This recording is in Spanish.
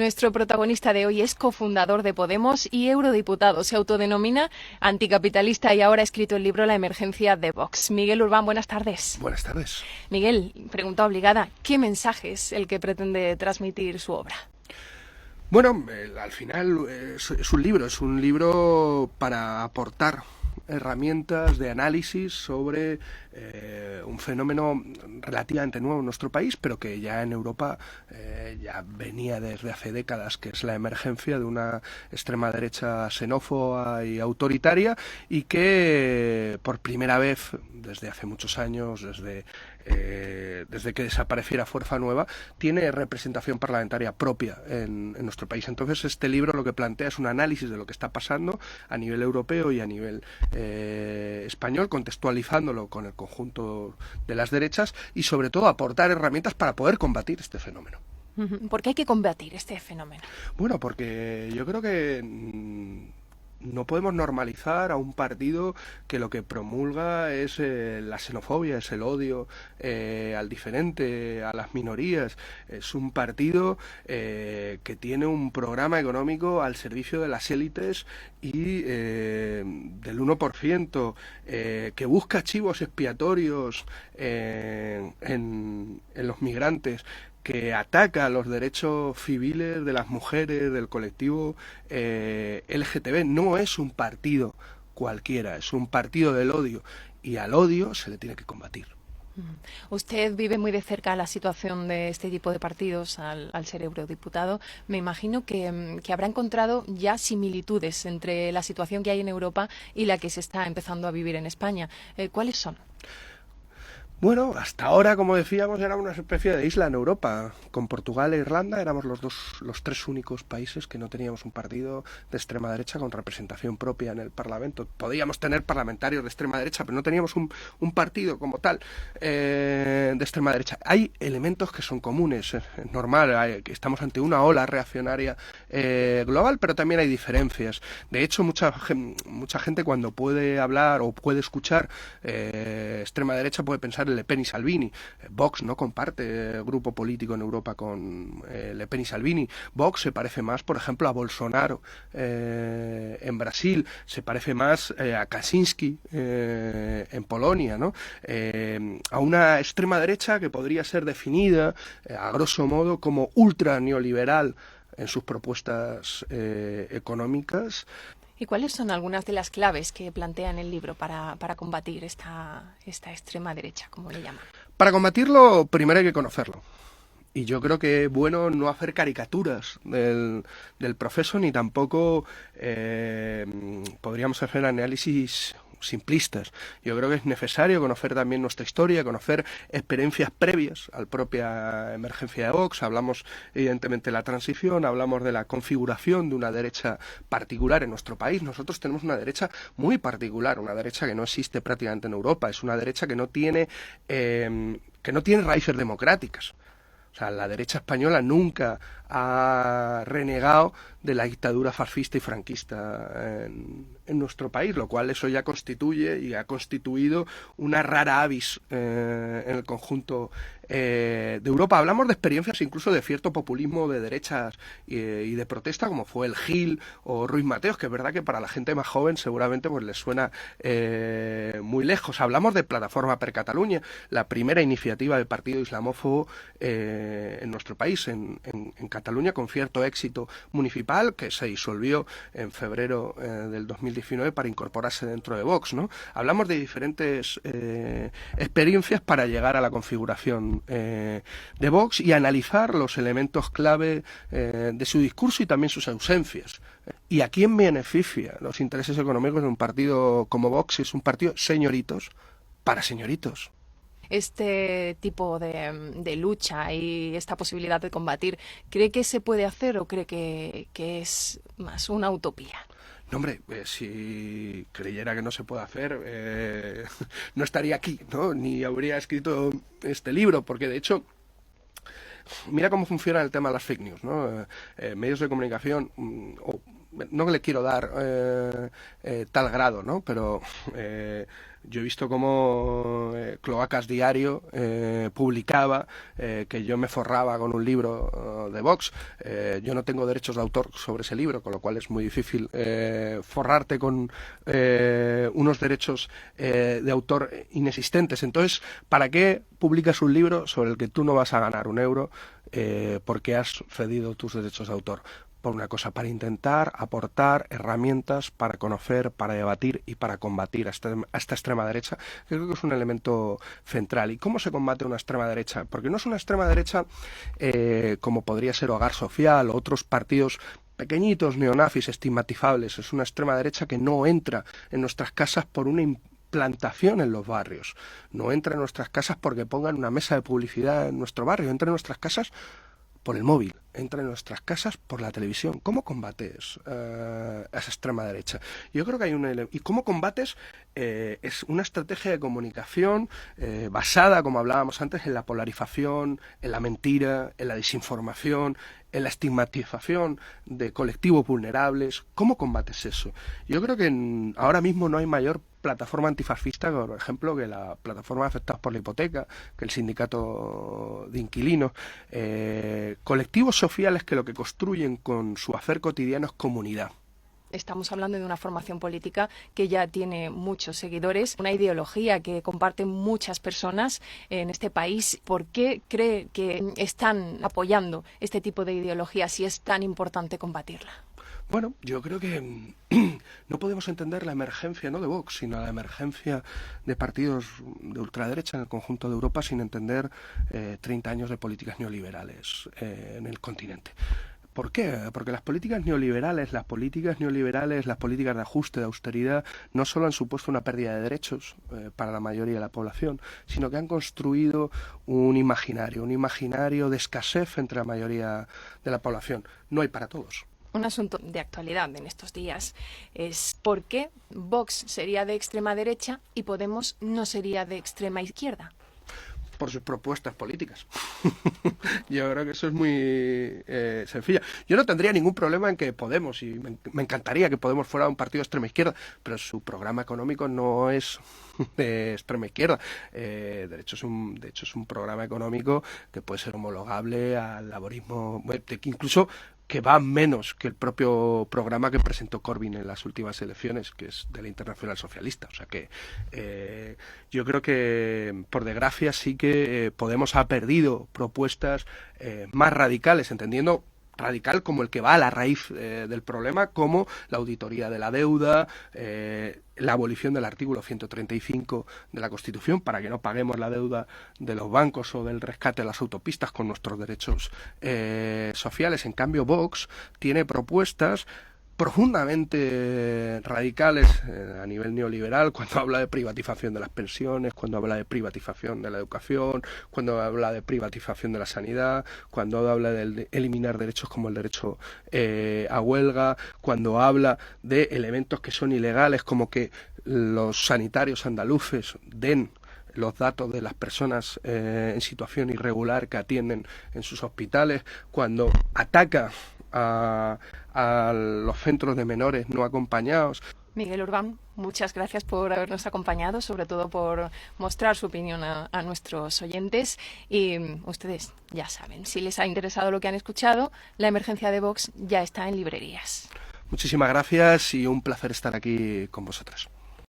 Nuestro protagonista de hoy es cofundador de Podemos y eurodiputado. Se autodenomina anticapitalista y ahora ha escrito el libro La emergencia de Vox. Miguel Urbán, buenas tardes. Buenas tardes. Miguel, pregunta obligada, ¿qué mensaje es el que pretende transmitir su obra? Bueno, al final es un libro para aportar herramientas de análisis sobre un fenómeno relativamente nuevo en nuestro país, pero que ya en Europa ya venía desde hace décadas, que es la emergencia de una extrema derecha xenófoba y autoritaria, y que por primera vez desde hace muchos años, desde que desapareciera Fuerza Nueva, tiene representación parlamentaria propia en nuestro país. Entonces, este libro lo que plantea es un análisis de lo que está pasando a nivel europeo y a nivel español, contextualizándolo con el conjunto de las derechas y, sobre todo, aportar herramientas para poder combatir este fenómeno. ¿Por qué hay que combatir este fenómeno? Bueno, porque yo creo que no podemos normalizar a un partido que lo que promulga es la xenofobia, es el odio al diferente, a las minorías. Es un partido que tiene un programa económico al servicio de las élites y del 1%, que busca chivos expiatorios en los migrantes, que ataca los derechos civiles de las mujeres, del colectivo LGTB. No es un partido cualquiera, es un partido del odio, y al odio se le tiene que combatir. Usted vive muy de cerca la situación de este tipo de partidos al ser eurodiputado. Me imagino que habrá encontrado ya similitudes entre la situación que hay en Europa y la que se está empezando a vivir en España. ¿Cuáles son? Bueno, hasta ahora, como decíamos, era una especie de isla en Europa. Con Portugal e Irlanda éramos los tres únicos países que no teníamos un partido de extrema derecha con representación propia en el Parlamento. Podíamos tener parlamentarios de extrema derecha, pero no teníamos un partido como tal de extrema derecha. Hay elementos que son comunes, es normal, estamos ante una ola reaccionaria global, pero también hay diferencias. De hecho, mucha gente cuando puede hablar o puede escuchar extrema derecha puede pensar Le Pen y Salvini. Vox no comparte grupo político en Europa con Le Pen y Salvini. Vox se parece más, por ejemplo, a Bolsonaro en Brasil, se parece más a Kaczynski en Polonia, ¿no? A una extrema derecha que podría ser definida, a grosso modo, como ultra neoliberal en sus propuestas económicas. ¿Y cuáles son algunas de las claves que plantea en el libro para combatir esta extrema derecha, como le llaman? Para combatirlo, primero hay que conocerlo. Y yo creo que es bueno no hacer caricaturas del proceso, ni tampoco podríamos hacer análisis simplistas. Yo creo que es necesario conocer también nuestra historia, conocer experiencias previas a la propia emergencia de Vox. Hablamos evidentemente de la transición, hablamos de la configuración de una derecha particular en nuestro país. Nosotros tenemos una derecha muy particular, una derecha que no existe prácticamente en Europa. Es una derecha que no tiene raíces democráticas. O sea, la derecha española nunca ha renegado de la dictadura fascista y franquista en nuestro país, lo cual eso ya constituye y ha constituido una rara avis en el conjunto de Europa. Hablamos de experiencias incluso de cierto populismo de derechas y de protesta, como fue el Gil o Ruiz Mateos, que es verdad que para la gente más joven seguramente pues les suena muy lejos. Hablamos de Plataforma per Catalunya, la primera iniciativa de partido islamófobo en nuestro país, en Cataluña, con cierto éxito municipal, que se disolvió en febrero del 2019 para incorporarse dentro de Vox, ¿no? Hablamos de diferentes experiencias para llegar a la configuración de Vox y analizar los elementos clave de su discurso y también sus ausencias. ¿Y a quién beneficia los intereses económicos de un partido como Vox? Es un partido señoritos para señoritos. Este tipo de lucha y esta posibilidad de combatir, ¿cree que se puede hacer o cree que es más una utopía? No, hombre, si creyera que no se puede hacer, no estaría aquí, ¿no? Ni habría escrito este libro, porque de hecho, mira cómo funciona el tema de las fake news, ¿no? Medios de comunicación o no le quiero dar tal grado, ¿no? Pero yo he visto cómo Cloacas Diario publicaba que yo me forraba con un libro de Vox. Yo no tengo derechos de autor sobre ese libro, con lo cual es muy difícil forrarte con unos derechos de autor inexistentes. Entonces, ¿para qué publicas un libro sobre el que tú no vas a ganar un euro porque has cedido tus derechos de autor? Por una cosa, para intentar aportar herramientas para conocer, para debatir y para combatir a esta extrema derecha, que creo que es un elemento central. ¿Y cómo se combate una extrema derecha? Porque no es una extrema derecha como podría ser Hogar Social o otros partidos pequeñitos neonazis estigmatizables. Es una extrema derecha que no entra en nuestras casas por una implantación en los barrios. No entra en nuestras casas porque pongan una mesa de publicidad en nuestro barrio. Entra en nuestras casas por el móvil, entra en nuestras casas por la televisión. ¿Cómo combates a esa extrema derecha? Yo creo que hay ¿y cómo combates? Es una estrategia de comunicación basada, como hablábamos antes, en la polarización, en la mentira, en la desinformación, en la estigmatización de colectivos vulnerables. ¿Cómo combates eso? Yo creo que ahora mismo no hay mayor plataforma antifascista, por ejemplo, que la plataforma de afectados por la hipoteca, que el sindicato de inquilinos, colectivos sociales que lo que construyen con su hacer cotidiano es comunidad. Estamos hablando de una formación política que ya tiene muchos seguidores, una ideología que comparten muchas personas en este país. ¿Por qué cree que están apoyando este tipo de ideología si es tan importante combatirla? Bueno, yo creo que no podemos entender la emergencia no de Vox, sino la emergencia de partidos de ultraderecha en el conjunto de Europa sin entender 30 años de políticas neoliberales en el continente. ¿Por qué? Porque las políticas neoliberales, las políticas de ajuste, de austeridad, no solo han supuesto una pérdida de derechos para la mayoría de la población, sino que han construido un imaginario de escasez entre la mayoría de la población. No hay para todos. Un asunto de actualidad en estos días es por qué Vox sería de extrema derecha y Podemos no sería de extrema izquierda. Por sus propuestas políticas. Yo creo que eso es muy sencillo. Yo no tendría ningún problema en que Podemos, y me encantaría que Podemos fuera un partido de extrema izquierda, pero su programa económico no es de extrema izquierda. De hecho, es un programa económico que puede ser homologable al laborismo, incluso que va menos que el propio programa que presentó Corbyn en las últimas elecciones, que es de la Internacional Socialista. O sea que yo creo que, por desgracia, sí que Podemos ha perdido propuestas más radicales, entendiendo radical como el que va a la raíz del problema, como la auditoría de la deuda, la abolición del artículo 135 de la Constitución para que no paguemos la deuda de los bancos o del rescate de las autopistas con nuestros derechos sociales. En cambio, Vox tiene propuestas profundamente radicales a nivel neoliberal, cuando habla de privatización de las pensiones, cuando habla de privatización de la educación, cuando habla de privatización de la sanidad, cuando habla de eliminar derechos como el derecho a huelga, cuando habla de elementos que son ilegales, como que los sanitarios andaluces den los datos de las personas en situación irregular que atienden en sus hospitales, cuando ataca a los centros de menores no acompañados. Miguel Urbán, muchas gracias por habernos acompañado, sobre todo por mostrar su opinión a nuestros oyentes. Y ustedes ya saben, si les ha interesado lo que han escuchado, La emergencia de Vox ya está en librerías. Muchísimas gracias y un placer estar aquí con vosotras.